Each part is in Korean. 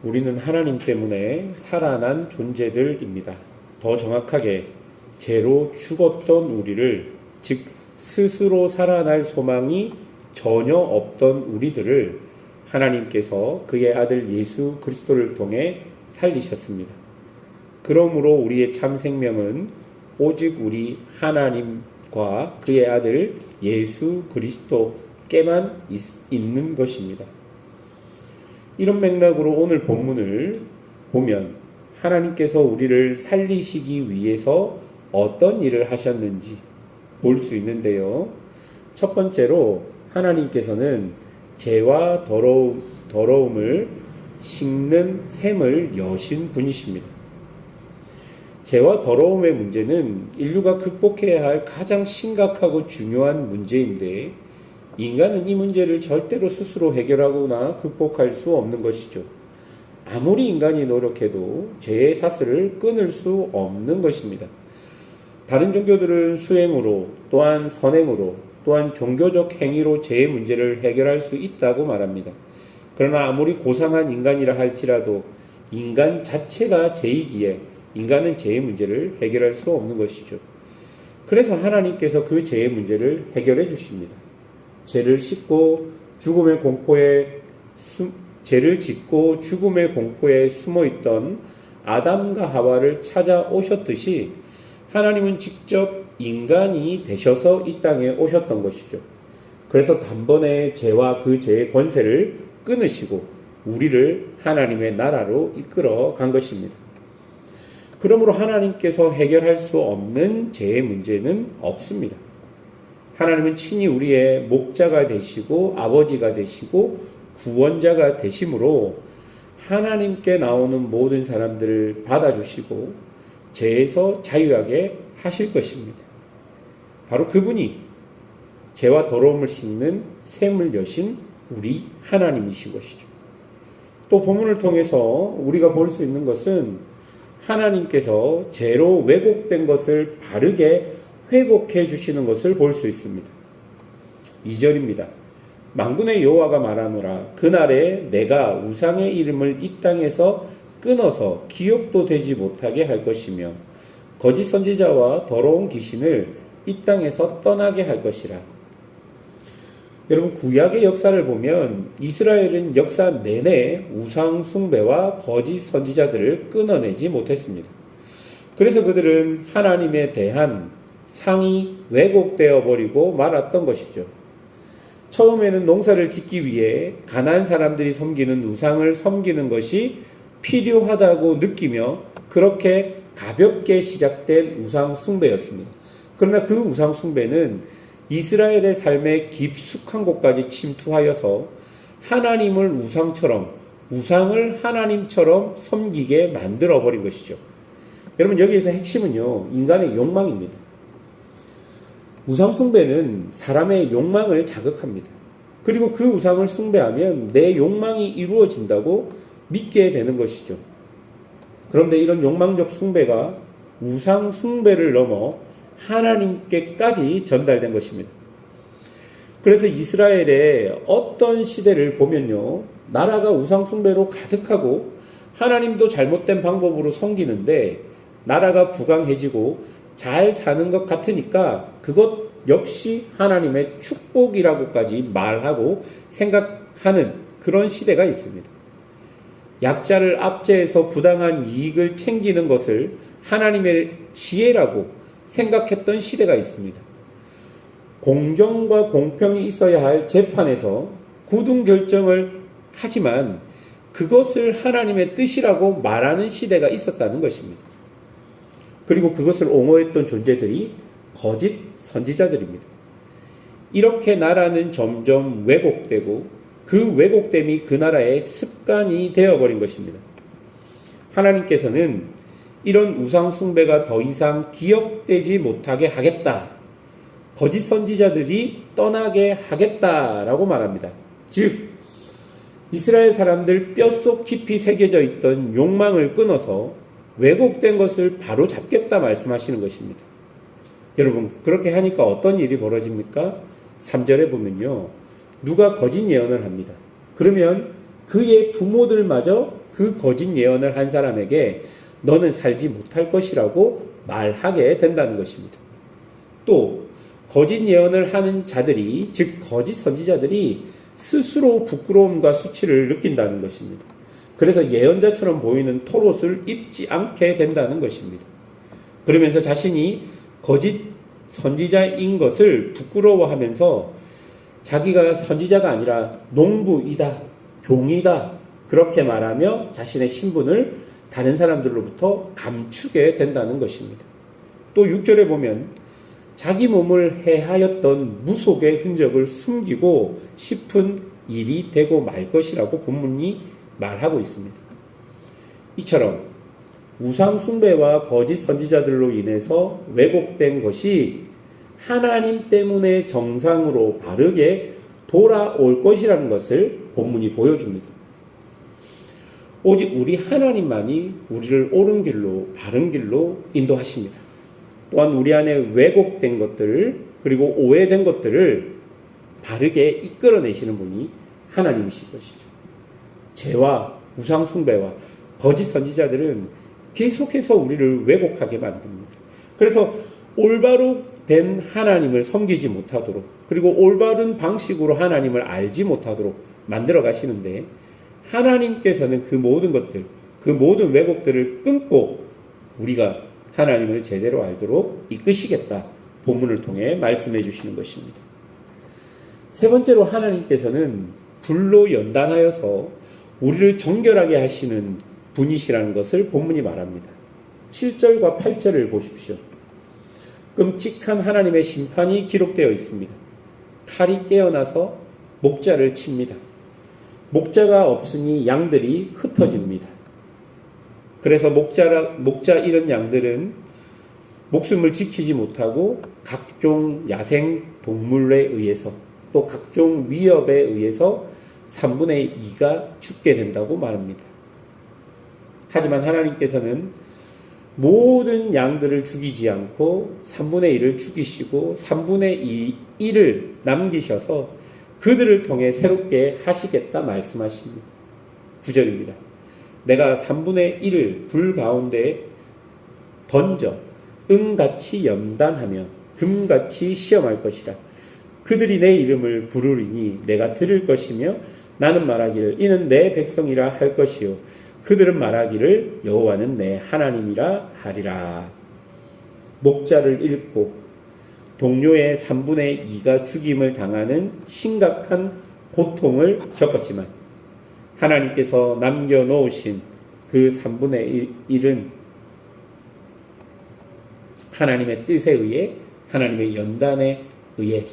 우리는 하나님 때문에 살아난 존재들입니다. 더 정확하게 죄로 죽었던 우리를, 즉 스스로 살아날 소망이 전혀 없던 우리들을 하나님께서 그의 아들 예수 그리스도를 통해 살리셨습니다. 그러므로 우리의 참 생명은 오직 우리 하나님과 그의 아들 예수 그리스도께만 있는 것입니다. 이런 맥락으로 오늘 본문을 보면 하나님께서 우리를 살리시기 위해서 어떤 일을 하셨는지 볼 수 있는데요. 첫 번째로 하나님께서는 죄와 더러움을 씻는 샘을 여신 분이십니다. 죄와 더러움의 문제는 인류가 극복해야 할 가장 심각하고 중요한 문제인데 인간은 이 문제를 절대로 스스로 해결하거나 극복할 수 없는 것이죠. 아무리 인간이 노력해도 죄의 사슬을 끊을 수 없는 것입니다. 다른 종교들은 수행으로, 또한 선행으로, 또한 종교적 행위로 죄의 문제를 해결할 수 있다고 말합니다. 그러나 아무리 고상한 인간이라 할지라도 인간 자체가 죄이기에 인간은 죄의 문제를 해결할 수 없는 것이죠. 그래서 하나님께서 그 죄의 문제를 해결해 주십니다. 죄를 짓고 죽음의 공포에 숨어있던 아담과 하와를 찾아오셨듯이 하나님은 직접 인간이 되셔서 이 땅에 오셨던 것이죠. 그래서 단번에 죄와 그 죄의 권세를 끊으시고 우리를 하나님의 나라로 이끌어 간 것입니다. 그러므로 하나님께서 해결할 수 없는 죄의 문제는 없습니다. 하나님은 친히 우리의 목자가 되시고 아버지가 되시고 구원자가 되심으로 하나님께 나오는 모든 사람들을 받아주시고 죄에서 자유하게 하실 것입니다. 바로 그분이 죄와 더러움을 씻는 샘을 여신 우리 하나님이신 것이죠. 또 본문을 통해서 우리가 볼 수 있는 것은 하나님께서 죄로 왜곡된 것을 바르게 회복해 주시는 것을 볼 수 있습니다. 2절입니다. 만군의 여호와가 말하노라. 그날에 내가 우상의 이름을 이 땅에서 끊어서 기억도 되지 못하게 할 것이며 거짓 선지자와 더러운 귀신을 이 땅에서 떠나게 할 것이라. 여러분, 구약의 역사를 보면 이스라엘은 역사 내내 우상 숭배와 거짓 선지자들을 끊어내지 못했습니다. 그래서 그들은 하나님에 대한 상이 왜곡되어 버리고 말았던 것이죠. 처음에는 농사를 짓기 위해 가나안 사람들이 섬기는 우상을 섬기는 것이 필요하다고 느끼며 그렇게 가볍게 시작된 우상 숭배였습니다. 그러나 그 우상 숭배는 이스라엘의 삶의 깊숙한 곳까지 침투하여서 하나님을 우상을 하나님처럼 섬기게 만들어버린 것이죠. 여러분, 여기에서 핵심은요, 인간의 욕망입니다. 우상 숭배는 사람의 욕망을 자극합니다. 그리고 그 우상을 숭배하면 내 욕망이 이루어진다고 믿게 되는 것이죠. 그런데 이런 욕망적 숭배가 우상 숭배를 넘어 하나님께까지 전달된 것입니다. 그래서 이스라엘의 어떤 시대를 보면요, 나라가 우상 숭배로 가득하고 하나님도 잘못된 방법으로 섬기는데 나라가 부강해지고 잘 사는 것 같으니까 그것 역시 하나님의 축복이라고까지 말하고 생각하는 그런 시대가 있습니다. 약자를 압제해서 부당한 이익을 챙기는 것을 하나님의 지혜라고 생각했던 시대가 있습니다. 공정과 공평이 있어야 할 재판에서 굳은 결정을 하지만 그것을 하나님의 뜻이라고 말하는 시대가 있었다는 것입니다. 그리고 그것을 옹호했던 존재들이 거짓 선지자들입니다. 이렇게 나라는 점점 왜곡되고 그 왜곡됨이 그 나라의 습관이 되어버린 것입니다. 하나님께서는 이런 우상 숭배가 더 이상 기억되지 못하게 하겠다. 거짓 선지자들이 떠나게 하겠다라고 말합니다. 즉, 이스라엘 사람들 뼛속 깊이 새겨져 있던 욕망을 끊어서 왜곡된 것을 바로 잡겠다 말씀하시는 것입니다. 여러분, 그렇게 하니까 어떤 일이 벌어집니까? 3절에 보면요, 누가 거짓 예언을 합니다. 그러면 그의 부모들마저 그 그 거짓 예언을 한 사람에게 너는 살지 못할 것이라고 말하게 된다는 것입니다. 또 거짓 예언을 하는 자들이, 즉 거짓 선지자들이 스스로 부끄러움과 수치를 느낀다는 것입니다. 그래서 예언자처럼 보이는 털옷을 입지 않게 된다는 것입니다. 그러면서 자신이 거짓 선지자인 것을 부끄러워하면서 자기가 선지자가 아니라 농부이다, 종이다, 그렇게 말하며 자신의 신분을 다른 사람들로부터 감추게 된다는 것입니다. 또 6절에 보면 자기 몸을 해하였던 무속의 흔적을 숨기고 싶은 일이 되고 말 것이라고 본문이 말하고 있습니다. 이처럼 우상 숭배와 거짓 선지자들로 인해서 왜곡된 것이 하나님 때문에 정상으로 바르게 돌아올 것이라는 것을 본문이 보여줍니다. 오직 우리 하나님만이 우리를 옳은 길로, 바른 길로 인도하십니다. 또한 우리 안에 왜곡된 것들을, 그리고 오해된 것들을 바르게 이끌어내시는 분이 하나님이실 것이죠. 죄와 우상 숭배와 거짓 선지자들은 계속해서 우리를 왜곡하게 만듭니다. 그래서 올바로 된 하나님을 섬기지 못하도록, 그리고 올바른 방식으로 하나님을 알지 못하도록 만들어 가시는데, 하나님께서는 그 모든 것들, 그 모든 왜곡들을 끊고 우리가 하나님을 제대로 알도록 이끄시겠다, 본문을 통해 말씀해 주시는 것입니다. 세 번째로 하나님께서는 불로 연단하여서 우리를 정결하게 하시는 분이시라는 것을 본문이 말합니다. 7절과 8절을 보십시오. 끔찍한 하나님의 심판이 기록되어 있습니다. 칼이 깨어나서 목자를 칩니다. 목자가 없으니 양들이 흩어집니다. 그래서 목자 잃은 양들은 목숨을 지키지 못하고 각종 야생 동물에 의해서, 또 각종 위협에 의해서 3분의 2가 죽게 된다고 말합니다. 하지만 하나님께서는 모든 양들을 죽이지 않고 3분의 1을 죽이시고 3분의 1을 남기셔서 그들을 통해 새롭게 하시겠다 말씀하십니다. 9절입니다. 내가 3분의 1을 불 가운데 던져 은같이 염단하며 금같이 시험할 것이라. 그들이 내 이름을 부르리니 내가 들을 것이며 나는 말하기를 이는 내 백성이라 할 것이요 그들은 말하기를 여호와는 내 하나님이라 하리라. 목자를 잃고 동료의 3분의 2가 죽임을 당하는 심각한 고통을 겪었지만 하나님께서 남겨놓으신 그 3분의 1은 하나님의 뜻에 의해, 하나님의 연단에 의해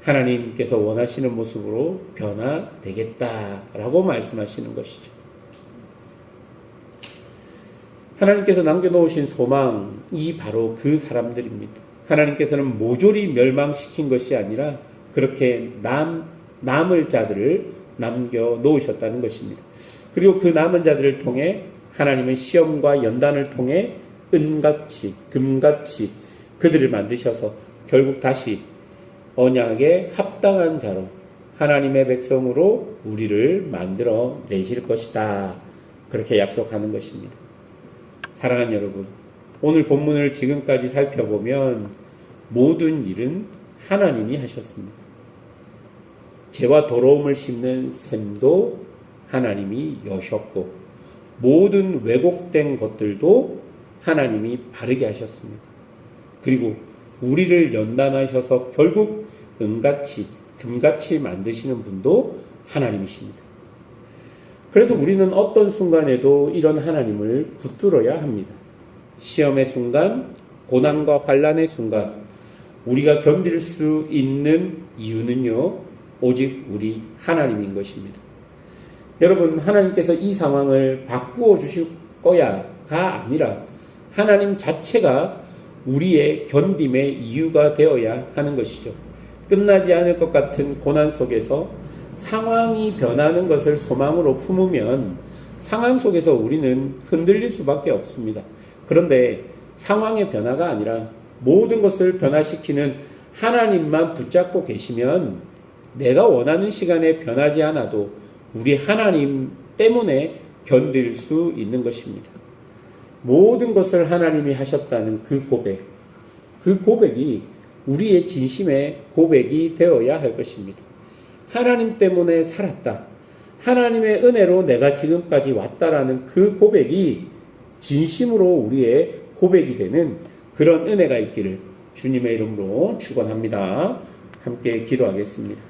하나님께서 원하시는 모습으로 변화되겠다라고 말씀하시는 것이죠. 하나님께서 남겨놓으신 소망이 바로 그 사람들입니다. 하나님께서는 모조리 멸망시킨 것이 아니라 그렇게 남을 자들을 남겨놓으셨다는 것입니다. 그리고 그 남은 자들을 통해 하나님은 시험과 연단을 통해 은같이, 금같이 그들을 만드셔서 결국 다시 언약에 합당한 자로 하나님의 백성으로 우리를 만들어 내실 것이다. 그렇게 약속하는 것입니다. 사랑하는 여러분, 오늘 본문을 지금까지 살펴보면 모든 일은 하나님이 하셨습니다. 죄와 더러움을 씹는 셈도 하나님이 여셨고 모든 왜곡된 것들도 하나님이 바르게 하셨습니다. 그리고 우리를 연단하셔서 결국 은같이 금같이 만드시는 분도 하나님이십니다. 그래서 우리는 어떤 순간에도 이런 하나님을 붙들어야 합니다. 시험의 순간, 고난과 환난의 순간 우리가 견딜 수 있는 이유는요, 오직 우리 하나님인 것입니다. 여러분, 하나님께서 이 상황을 바꾸어 주실 거야가 아니라 하나님 자체가 우리의 견딤의 이유가 되어야 하는 것이죠. 끝나지 않을 것 같은 고난 속에서 상황이 변하는 것을 소망으로 품으면 상황 속에서 우리는 흔들릴 수밖에 없습니다. 그런데 상황의 변화가 아니라 모든 것을 변화시키는 하나님만 붙잡고 계시면 내가 원하는 시간에 변하지 않아도 우리 하나님 때문에 견딜 수 있는 것입니다. 모든 것을 하나님이 하셨다는 그 고백이 우리의 진심의 고백이 되어야 할 것입니다. 하나님 때문에 살았다. 하나님의 은혜로 내가 지금까지 왔다라는 그 고백이 진심으로 우리의 고백이 되는 그런 은혜가 있기를 주님의 이름으로 축원합니다. 함께 기도하겠습니다.